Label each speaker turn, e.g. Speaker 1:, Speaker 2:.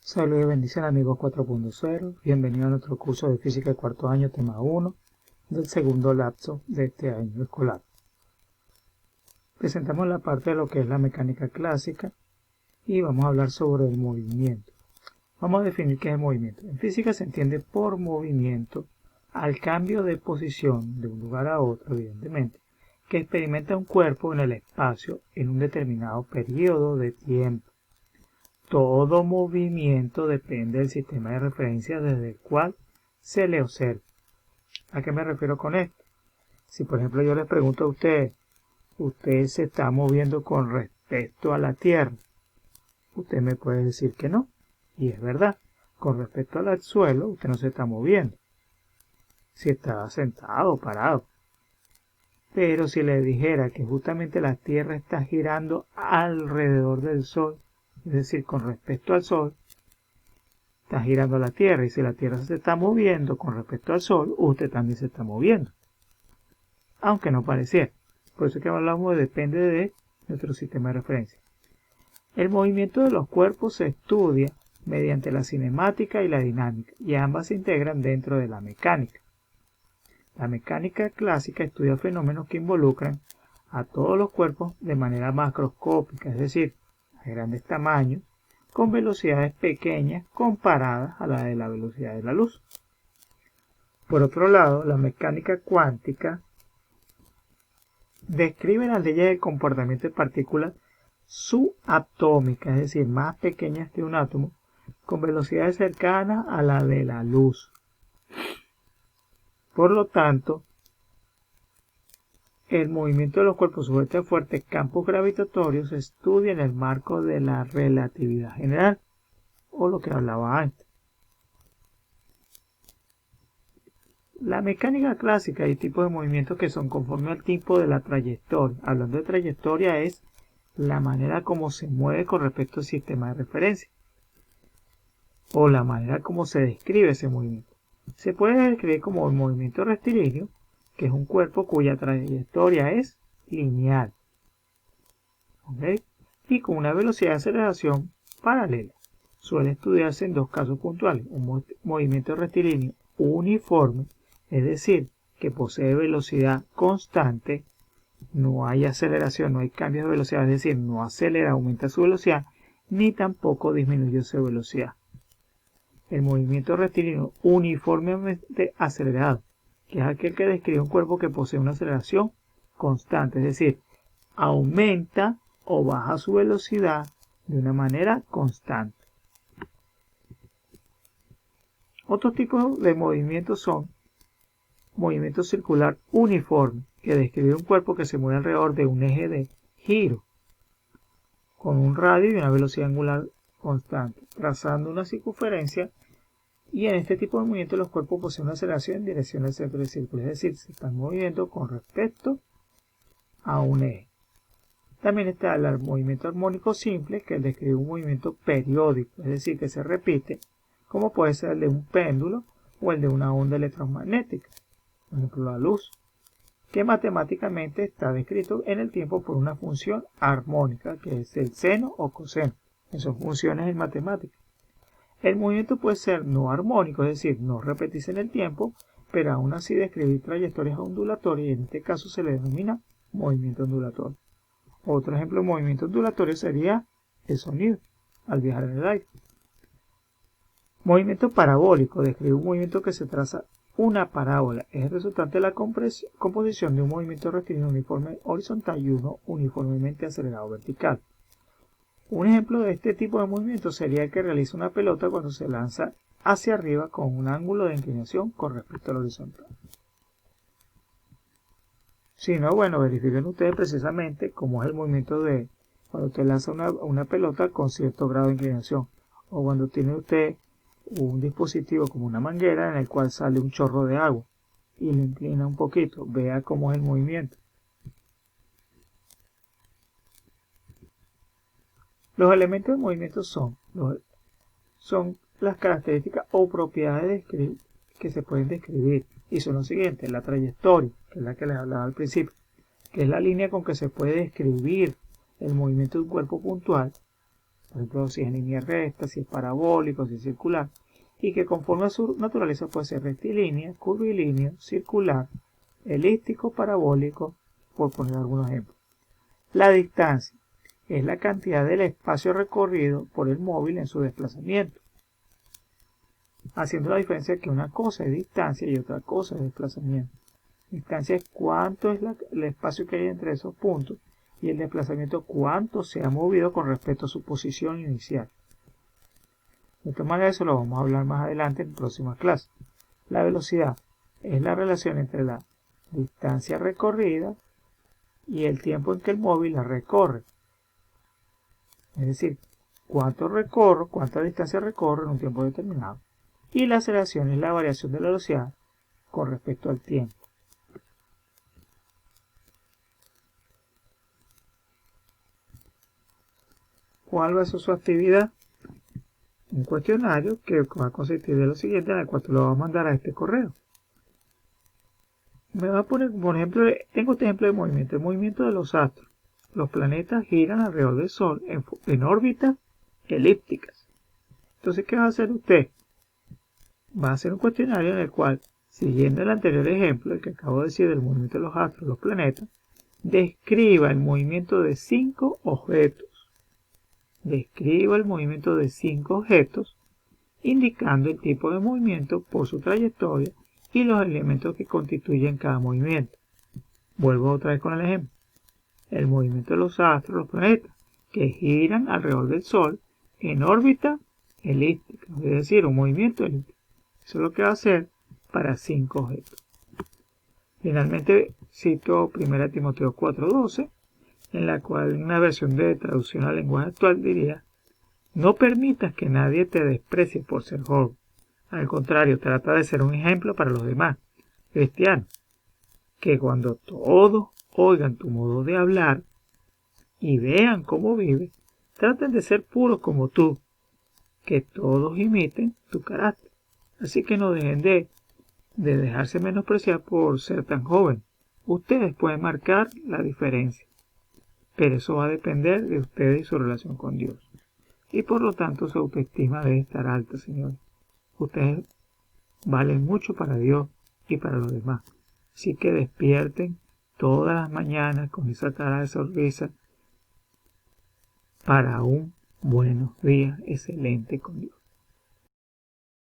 Speaker 1: Salud y bendición amigos 4.0, bienvenido a nuestro curso de física de cuarto año, tema 1, del segundo lapso de este año escolar. Presentamos la parte de lo que es la mecánica clásica y vamos a hablar sobre el movimiento. Vamos a definir qué es el movimiento. En física se entiende por movimiento al cambio de posición de un lugar a otro, evidentemente, que experimenta un cuerpo en el espacio en un determinado periodo de tiempo. Todo movimiento depende del sistema de referencia desde el cual se le observa. ¿A qué me refiero con esto? Si por ejemplo yo les pregunto a usted se está moviendo con respecto a la Tierra, usted me puede decir que no, y es verdad, con respecto al suelo usted no se está moviendo, si está sentado o parado. Pero si le dijera que justamente la Tierra está girando alrededor del Sol, es decir, con respecto al Sol, está girando la Tierra, y si la Tierra se está moviendo con respecto al Sol, usted también se está moviendo, aunque no pareciera. Por eso es que hablamos de depende de nuestro sistema de referencia. El movimiento de los cuerpos se estudia mediante la cinemática y la dinámica, y ambas se integran dentro de la mecánica. La mecánica clásica estudia fenómenos que involucran a todos los cuerpos de manera macroscópica, es decir, a grandes tamaños, con velocidades pequeñas comparadas a la de la velocidad de la luz. Por otro lado, la mecánica cuántica describe las leyes del comportamiento de partículas subatómicas, es decir, más pequeñas que un átomo, con velocidades cercanas a la de la luz. Por lo tanto, el movimiento de los cuerpos sujetos a fuertes campos gravitatorios se estudia en el marco de la relatividad general, o lo que hablaba antes. La mecánica clásica hay tipos de movimientos que son conforme al tipo de la trayectoria. Hablando de trayectoria es la manera como se mueve con respecto al sistema de referencia, o la manera como se describe ese movimiento. Se puede describir como el movimiento rectilíneo, que es un cuerpo cuya trayectoria es lineal, ¿okay? Y con una velocidad de aceleración paralela. Suele estudiarse en dos casos puntuales: un movimiento rectilíneo uniforme, es decir, que posee velocidad constante, no hay aceleración, no hay cambios de velocidad, es decir, no acelera, aumenta su velocidad, ni tampoco disminuye su velocidad. El movimiento rectilíneo uniformemente acelerado, que es aquel que describe un cuerpo que posee una aceleración constante, es decir, aumenta o baja su velocidad de una manera constante. Otros tipos de movimientos son movimiento circular uniforme, que describe un cuerpo que se mueve alrededor de un eje de giro, con un radio y una velocidad angular constante, trazando una circunferencia. Y en este tipo de movimiento los cuerpos poseen una aceleración en dirección al centro del círculo, es decir, se están moviendo con respecto a un eje. También está el movimiento armónico simple, que describe un movimiento periódico, es decir, que se repite, como puede ser el de un péndulo o el de una onda electromagnética, por ejemplo la luz, que matemáticamente está descrito en el tiempo por una función armónica, que es el seno o coseno. Esas son funciones en matemáticas. El movimiento puede ser no armónico, es decir, no repetirse en el tiempo, pero aún así describir trayectorias ondulatorias, y en este caso se le denomina movimiento ondulatorio. Otro ejemplo de movimiento ondulatorio sería el sonido al viajar en el aire. Movimiento parabólico describe un movimiento que se traza una parábola. Es el resultante de la composición de un movimiento rectilíneo uniforme horizontal y uno uniformemente acelerado vertical. Un ejemplo de este tipo de movimiento sería el que realiza una pelota cuando se lanza hacia arriba con un ángulo de inclinación con respecto al horizontal. Si no, bueno, verifiquen ustedes precisamente cómo es el movimiento de cuando usted lanza una pelota con cierto grado de inclinación, o cuando tiene usted un dispositivo como una manguera en el cual sale un chorro de agua y lo inclina un poquito. Vea cómo es el movimiento. Los elementos de movimiento son las características o propiedades que se pueden describir, y son los siguientes: la trayectoria, que es la que les hablaba al principio, que es la línea con que se puede describir el movimiento de un cuerpo puntual. por ejemplo, si es en línea recta, si es parabólico, si es circular, y que conforme a su naturaleza puede ser rectilínea, curvilíneo, circular, elíptico, parabólico, por poner algunos ejemplos. La distancia es la cantidad del espacio recorrido por el móvil en su desplazamiento, haciendo la diferencia que una cosa es distancia y otra cosa es desplazamiento. Distancia es cuánto es el espacio que hay entre esos puntos y el desplazamiento cuánto se ha movido con respecto a su posición inicial. De esta manera eso lo vamos a hablar más adelante en próximas clases. La velocidad es la relación entre la distancia recorrida y el tiempo en que el móvil la recorre. Es decir, cuánta distancia recorre en un tiempo determinado. Y la aceleración es la variación de la velocidad con respecto al tiempo. ¿Cuál va a ser su actividad? Un cuestionario que va a consistir de lo siguiente, en el cual te lo va a mandar a este correo. Me va a poner, por ejemplo, tengo este ejemplo de movimiento, el movimiento de los astros. Los planetas giran alrededor del Sol en órbitas elípticas. Entonces, ¿qué va a hacer usted? Va a hacer un cuestionario en el cual, siguiendo el anterior ejemplo, el que acabo de decir del movimiento de los astros, los planetas, describa el movimiento de 5 objetos. Describa el movimiento de 5 objetos, indicando el tipo de movimiento por su trayectoria y los elementos que constituyen cada movimiento. Vuelvo otra vez con el ejemplo. El movimiento de los astros, los planetas, que giran alrededor del Sol en órbita elíptica, es decir, un movimiento elíptico. Eso es lo que va a hacer para 5 objetos. Finalmente cito 1 Timoteo 4:12, en la cual en una versión de traducción al lenguaje actual diría: no permitas que nadie te desprecie por ser joven. Al contrario, trata de ser un ejemplo para los demás cristianos, que cuando todos oigan tu modo de hablar y vean cómo vives, traten de ser puros como tú, que todos imiten tu carácter. Así que no dejen de dejarse menospreciar por ser tan joven. Ustedes pueden marcar la diferencia, pero eso va a depender de ustedes y su relación con Dios. Y por lo tanto su autoestima debe estar alta, señores. Ustedes valen mucho para Dios y para los demás. Así que despierten todas las mañanas con esa cara de sonrisa para un buenos días excelente con Dios.